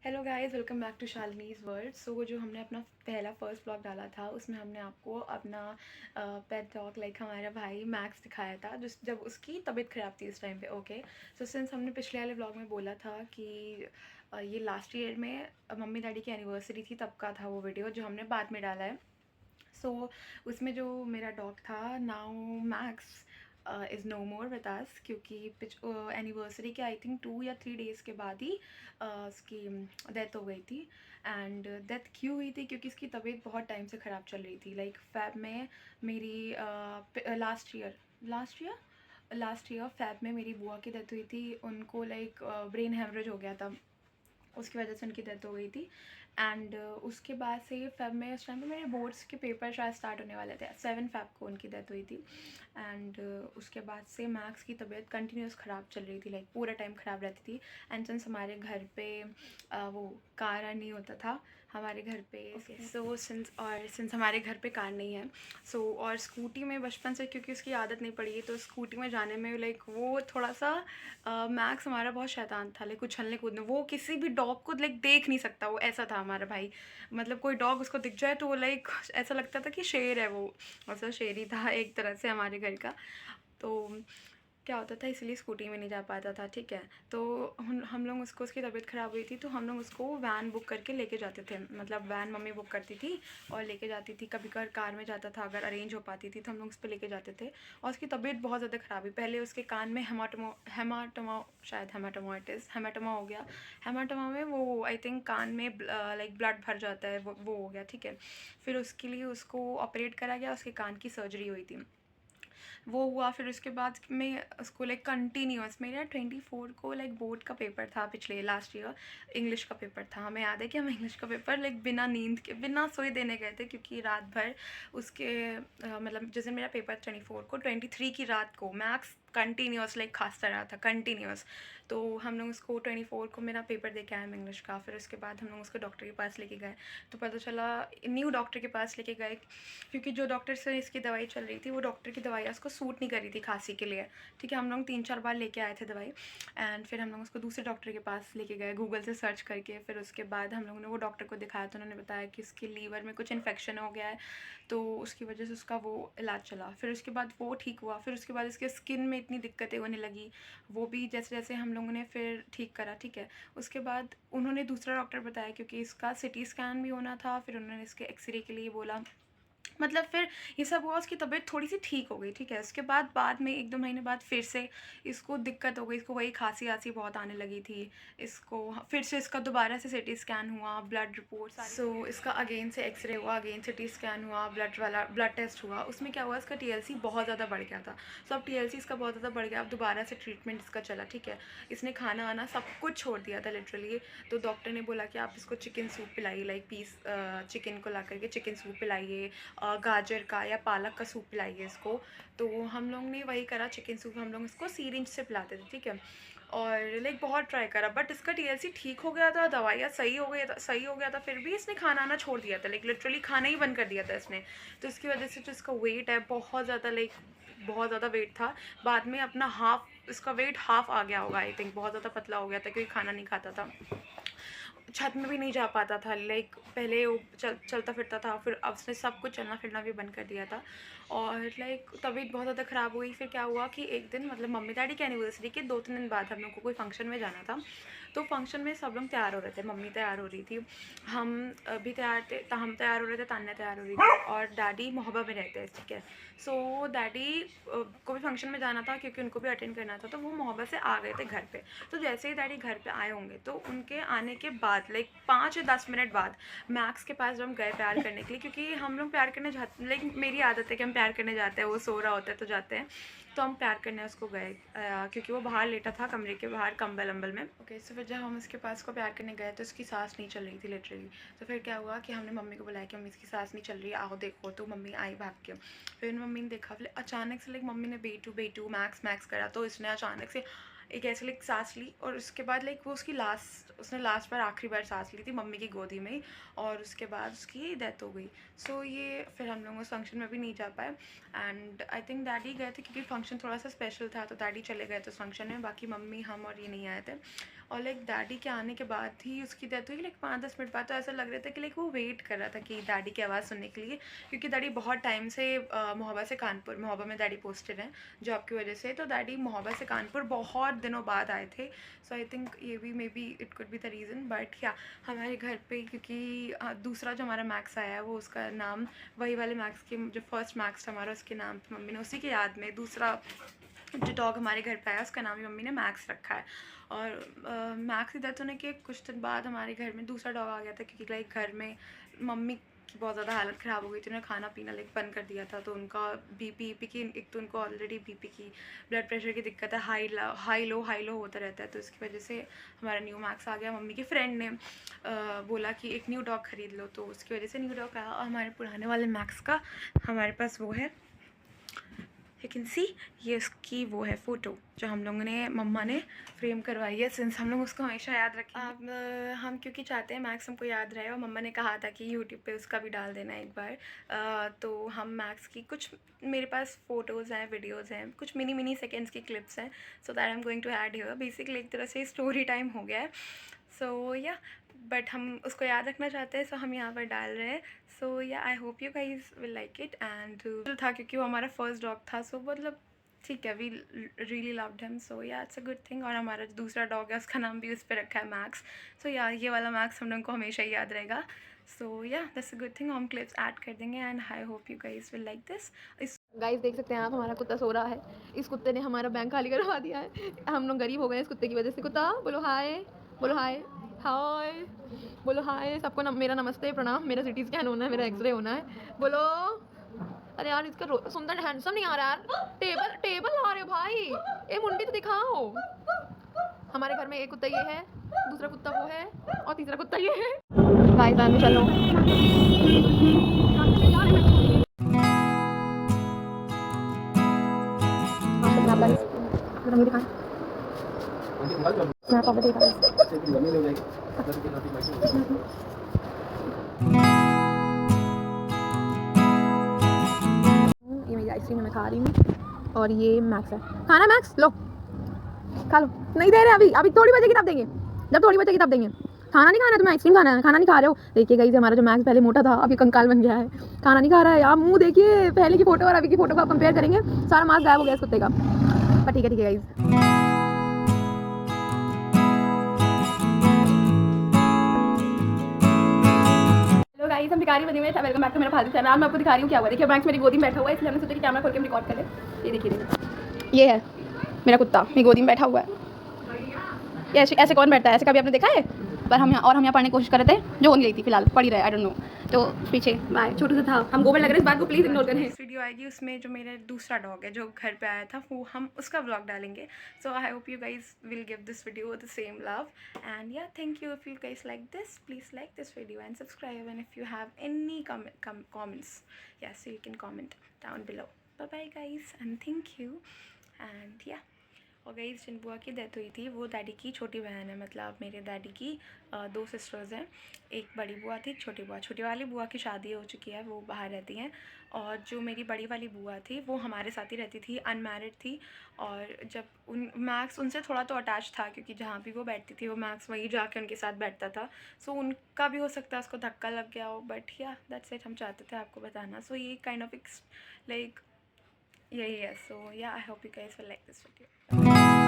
Hello guys, welcome back to Shalini's world. So जो हमने अपना पहला फर्स्ट ब्लॉग डाला था उसमें हमने आपको अपना पेट डॉग लाइक हमारा भाई मैक्स दिखाया था जिस जब उसकी तबीयत ख़राब थी इस टाइम पे। ओके, सो सिंस हमने पिछले वाले ब्लॉग में बोला था कि ये लास्ट ईयर में मम्मी डैडी की एनिवर्सरी थी तब का था वो वीडियो जो हमने बाद में डाला है। सो उसमें जो मेरा डॉग था now Max is no more with us, क्योंकि एनिवर्सरी के आई थिंक 2 या 3 डेज़ के बाद ही उसकी डेथ हो गई थी। एंड डेथ क्यों हुई थी? क्योंकि इसकी तबीयत बहुत टाइम से ख़राब चल रही थी। लाइक फैब में मेरी लास्ट ईयर फैब में मेरी बुआ की डेथ हुई थी। उनको लाइक ब्रेन हेमरेज हो गया था, उसकी वजह से उनकी डेथ हो गई थी। एंड उसके बाद से फेब में उस टाइम पे मेरे बोर्ड्स के पेपर शायद स्टार्ट होने वाले थे। 7 फेब को उनकी डेथ हुई थी। एंड उसके बाद से मैक्स की तबीयत कंटिन्यूस ख़राब चल रही थी, लाइक पूरा टाइम ख़राब रहती थी। एंड सिंस हमारे घर पे वो कार नहीं होता था हमारे घर पे, सो सिंस हमारे घर पे कार नहीं है, सो और स्कूटी में बचपन से क्योंकि उसकी आदत नहीं पड़ी है तो स्कूटी में जाने में लाइक वो थोड़ा सा मैक्स हमारा बहुत शैतान था। लाइक उछलने कूदने, वो किसी भी डॉग को लाइक देख नहीं सकता, वो ऐसा था हमारा भाई। मतलब कोई डॉग उसको दिख जाए तो वो लाइक ऐसा लगता था कि शेर है वो, ऐसा शेर ही था एक तरह से हमारे घर का। तो क्या होता था, इसलिए स्कूटी में नहीं जा पाता था। ठीक है, तो हम लोग उसको, उसकी तबीयत ख़राब हुई थी तो हम लोग उसको वैन बुक करके लेके जाते थे। मतलब वैन मम्मी बुक करती थी और लेके जाती थी। कभी कभार कार में जाता था, अगर अरेंज हो पाती थी तो हम लोग उस पर लेके जाते थे। और उसकी तबीयत बहुत ज़्यादा ख़राब हुई। पहले उसके कान में हेमाटोमा शायद हेमाटोमाइटिस हेमाटोमा हो गया। हेमाटोमा में वो आई थिंक कान में लाइक ब्लड भर जाता है, वो हो गया। ठीक है, फिर उसके लिए उसको ऑपरेट करा गया, उसके कान की सर्जरी हुई थी, वो हुआ। फिर उसके बाद मैं उसको लाइक कंटिन्यूअस, मेरा 24 को लाइक बोर्ड का पेपर था पिछले लास्ट ईयर, इंग्लिश का पेपर था। हमें याद है कि हम इंग्लिश का पेपर लाइक बिना नींद के बिना सोए देने गए थे, क्योंकि रात भर उसके मतलब जिस दिन मेरा पेपर 24 को, 23 की रात को मैक्स कंटिन्यूस लाइक खांसता रहा था कंटिन्यूस। तो हम लोग उसको 24 को मेरा पेपर दे के आए हम इंग्लिश का। फिर उसके बाद हम लोग उसको डॉक्टर के पास लेके गए, तो पता चला न्यू डॉक्टर के पास लेके गए, क्योंकि जो डॉक्टर से इसकी दवाई चल रही थी वो डॉक्टर की दवाई उसको सूट नहीं कर रही थी खांसी के लिए। ठीक है, हम लोग 3-4 बार लेके आए थे दवाई। एंड फिर हम लोग उसको दूसरे डॉक्टर के पास लेके गए गूगल से सर्च करके। फिर उसके बाद हम लोगों ने वो डॉक्टर को दिखाया तो उन्होंने बताया कि इसके लीवर में कुछ इन्फेक्शन हो गया है, तो उसकी वजह से उसका वो इलाज चला। फिर उसके बाद वो ठीक हुआ। फिर उसके बाद इसके स्किन में इतनी दिक्कतें होने लगी, वो भी जैसे जैसे हम लोगों ने फिर ठीक करा। ठीक है, उसके बाद उन्होंने दूसरा डॉक्टर बताया, क्योंकि इसका सिटी स्कैन भी होना था, फिर उन्होंने इसके एक्सरे के लिए बोला। मतलब फिर ये सब हुआ, उसकी तबीयत थोड़ी सी ठीक हो गई। ठीक है, उसके बाद में 1-2 महीने बाद फिर से इसको दिक्कत हो गई, इसको वही खांसी आसी बहुत आने लगी थी। इसको फिर से इसका दोबारा से सिटी स्कैन हुआ, ब्लड रिपोर्ट सारी, सो इसका अगेन से एक्सरे हुआ, अगेन सिटी स्कैन हुआ, ब्लड वाला ब्लड टेस्ट हुआ। उसमें क्या हुआ, इसका टीएलसी बहुत ज़्यादा बढ़ गया था। सो अब टीएलसी इसका बहुत ज़्यादा बढ़ गया, अब दोबारा से ट्रीटमेंट इसका चला। ठीक है, इसने खाना वाना सब कुछ छोड़ दिया था लिटरली। तो डॉक्टर ने बोला कि आप इसको चिकन सूप पिलाइए, लाइक पीस चिकन को ला करके चिकन सूप पिलाइए, गाजर का या पालक का सूप पिलाइए इसको। तो हम लोग ने वही करा, चिकन सूप हम लोग इसको सीरिंज से पिलाते थे। ठीक है, और लाइक बहुत ट्राई करा, बट इसका टीएलसी ठीक हो गया था, दवाइयाँ सही हो गया था, फिर भी इसने खाना आना छोड़ दिया था, लाइक लिटरली खाना ही बंद कर दिया था इसने। तो इसकी वजह से जो इसका वेट है बहुत ज़्यादा, लाइक बहुत ज़्यादा वेट था। बाद में अपना हाफ, इसका वेट हाफ आ गया होगा आई थिंक, बहुत ज़्यादा पतला हो गया था क्योंकि खाना नहीं खाता था। छत में भी नहीं जा पाता था, लाइक पहले वो चलता फिरता था, फिर अब उसने सब कुछ चलना फिरना भी बंद कर दिया था। और लाइक तबीयत बहुत ज़्यादा ख़राब हुई। फिर क्या हुआ कि एक दिन, मतलब मम्मी डैडी की एनिवर्सरी के 2-3 दिन बाद हम लोग को कोई फंक्शन में जाना था। तो फंक्शन में सब लोग तैयार हो रहे थे, मम्मी तैयार हो रही थी, हम भी तैयार थे, हम तैयार हो रहे थे, तान्या तैयार हो रही थी, और डैडी मोहब्बा में रहते हैं। ठीक है, सो डैडी को भी फंक्शन में जाना था क्योंकि उनको भी अटेंड करना था, तो वो मोहब्बा से आ गए थे घर पे। तो जैसे ही डैडी घर पे आए होंगे तो उनके आने के बाद लाइक 5 या 10 मिनट बाद मैक्स के पास जब हम गए प्यार करने के लिए, क्योंकि हम लोग प्यार करने जाते, लाइक मेरी आदत है कि हम प्यार करने जाते हैं, वो सो रहा होता है तो जाते हैं, तो हम प्यार करने उसको गए, क्योंकि वो बाहर लेटा था कमरे के बाहर कंबल अम्बल में। ओके, सो फिर जब हम उसके पास को प्यार करने गए तो उसकी सांस नहीं चल रही थी लिटरली। तो फिर क्या हुआ कि हमने मम्मी को बुलाया कि मम्मी इसकी सांस नहीं चल रही है, आओ देखो। तो मम्मी आई भाग के, फिर मम्मी ने देखा, फिर अचानक से लाइक मम्मी ने बेटू बेटू मैक्स मैक्स करा, तो इसने अचानक से एक ऐसे लाइक सांस ली, और उसके बाद लाइक वो उसने लास्ट बार आखिरी बार सांस ली थी मम्मी की गोदी में ही, और उसके बाद उसकी डेथ हो गई। सो ये फिर हम लोग उस फंक्शन में भी नहीं जा पाए, एंड आई थिंक डैडी गए थे क्योंकि फंक्शन थोड़ा सा स्पेशल था, तो डैडी चले गए थे उस फंक्शन में, बाकी मम्मी हम और ये नहीं आए थे। और लाइक डैडी के आने के बाद ही उसकी डेथ हुई, लाइक 5-10 मिनट बाद। तो ऐसा लग रहा था कि लाइक वो वेट कर रहा था कि डैडी की आवाज़ सुनने के लिए, क्योंकि डैडी बहुत टाइम से मोहाबा से कानपुर, मोहाबा में डैडी पोस्टेड हैं जॉब की वजह से, तो डैडी मोहाबा से कानपुर बहुत दिनों बाद आए थे। सो आई थिंक ये भी may be it could be the reason. But क्या हमारे घर पे, क्योंकि दूसरा जो हमारा मैक्स आया है वो उसका नाम वही वाले मैक्स के, जो फर्स्ट मैक्स था हमारा, उसके नाम पे मम्मी ने उसी के याद में दूसरा जो डॉग हमारे घर पे आया उसका नाम भी मम्मी ने मैक्स रखा है। और मैक्स की डेथ होने के कुछ दिन बाद हमारे घर में दूसरा डॉग आ गया था, क्योंकि लाइक घर में मम्मी की बहुत ज़्यादा हालत ख़राब हो गई थी, उन्होंने खाना पीना लाइक बंद कर दिया था, तो उनका बीपी की, एक तो उनको ऑलरेडी बीपी की, ब्लड प्रेशर की दिक्कत है, हाई लो होता रहता है, तो इसकी वजह से हमारा न्यू मैक्स आ गया। मम्मी के फ्रेंड ने बोला कि एक न्यू डॉग ख़रीद लो, तो उसकी वजह से न्यू डॉग आया। और हमारे पुराने वाले मैक्स का हमारे पास वो है, यू कैन सी, ये उसकी वो है फ़ोटो जो हम लोगों ने, मम्मा ने फ्रेम करवाई है, सिंस हम लोग उसको हमेशा याद रखें। अब हम क्योंकि चाहते हैं मैक्स हमको याद रहे, और मम्मा ने कहा था कि यूट्यूब पे उसका भी डाल देना एक बार। तो हम मैक्स की कुछ, मेरे पास फ़ोटोज़ हैं, वीडियोज़ हैं, कुछ मिनी सेकेंड्स की क्लिप्स हैं, so that I am going to add here. Basically एक तरह से स्टोरी टाइम हो गया है। सो या बट हम उसको याद रखना चाहते हैं, सो हम यहाँ पर डाल रहे हैं। सो या आई hope you guys will like it. And था क्योंकि वो हमारा फर्स्ट डॉग था, सो मतलब ठीक है, वी रियली लव्ड हिम, सो या इट्स अ गुड थिंग। और हमारा जो दूसरा डॉग है उसका नाम भी उस पर रखा है मैक्स। सो या ये वाला मैक्स हम लोगों को हमेशा ही याद रहेगा। सो या दैट्स अ गुड थिंग, हम क्लिप्स ऐड कर देंगे, and I hope you guys will like this. Guys देख सकते हैं आप, हमारा कुत्ता सो रहा है। इस कुत्ते ने हमारा बैंक खाली करवा दिया है। हम लोग गरीब हो गए इस कुत्ते की वजह से। कुत्ता बोलो हाय, बोलो हाय, हाय बोलो हाय। सबको मेरा नमस्ते प्रणाम। मेरा सिटी स्कैन होना है, मेरा एक्सरे होना है, बोलो। अरे यार इसका सुंदर हैंडसम नहीं आ रहा यार। टेबल टेबल ला रहे हो भाई, ये मुंडी तो दिखाओ। हमारे घर में एक कुत्ता ये है, दूसरा कुत्ता वो है, और तीसरा कुत्ता ये है। भाई साहब चलो ये मेरी आइसक्रीम मैं खा रही हूँ, और ये मैक्स है। खाना मैक्स लो, खा लो। नहीं दे रहे अभी, अभी थोड़ी बजे की तब देंगे, जब थोड़ी बजे की तब देंगे। खाना नहीं खाना तुम्हें, आइसक्रीम खाना है, खाना नहीं खा रहे हो। देखिए गाइस हमारा जो मैक्स पहले मोटा था अभी कंकाल बन गया है, खाना नहीं खा रहा है। आप मुंह देखिए, पहले की फोटो और अभी की फोटो का कंपेयर करेंगे, सारा मांस गायब हो गया इस कुत्ते का। पर ठीक है गाइस। हेलो गाइस, हम भिखारी बने हुए हैं। वेलकम बैक टू मेरा फालतू चैनल। आज मैं आपको दिखा रही हूँ क्या हुआ। देखिए मैक्स मेरी गोदी में बैठा हुआ है, इसलिए हमने सोचा कि कैमरा खोल के हम रिकॉर्ड करें। ये देखिए, ये है मेरा कुत्ता, मेरी गोदी में बैठा हुआ है। ये ऐसे कौन बैठता है, ऐसे कभी आपने देखा है? पर हम यहाँ पढ़ने की कोशिश कर रहे थे, जो हो नहीं रही थी, फिलहाल पढ़ ही रहे, आई डोंट नो। तो पीछे बाय, छोटू सा था, हम गोबर लग रहे हैं, इस बात को प्लीज इग्नोर करें। इस वीडियो आएगी उसमें जो मेरा दूसरा डॉग है जो घर पे आया था, वो हम उसका व्लॉग डालेंगे। So I hope you guys will give this video the same love, and yeah thank you. If you guys like this, please like this video and subscribe, and if you have any comments, yes, so you can comment down below. Bye bye guys, and thank you, and yeah। और गई जिन बुआ की death हुई थी वो daddy की छोटी बहन है, मतलब मेरे डैडी की 2 सिस्टर्स हैं। एक बड़ी बुआ थी, छोटी बुआ। छोटी वाली बुआ की शादी हो चुकी है, वो बाहर रहती हैं, और जो मेरी बड़ी वाली बुआ थी वो हमारे साथ ही रहती थी, अनमैरिड थी। और जब मैक्स उनसे थोड़ा तो अटैच था, क्योंकि जहाँ भी वो बैठती थी वो मैक्स वहीं जाके उनके साथ बैठता था। सो उनका भी हो सकता है उसको धक्का लग गया हो, बट या दैट्स इट, हम चाहते थे आपको बताना। सो ये काइंड ऑफ लाइक यही है। सो या आई hope you guys will like this video.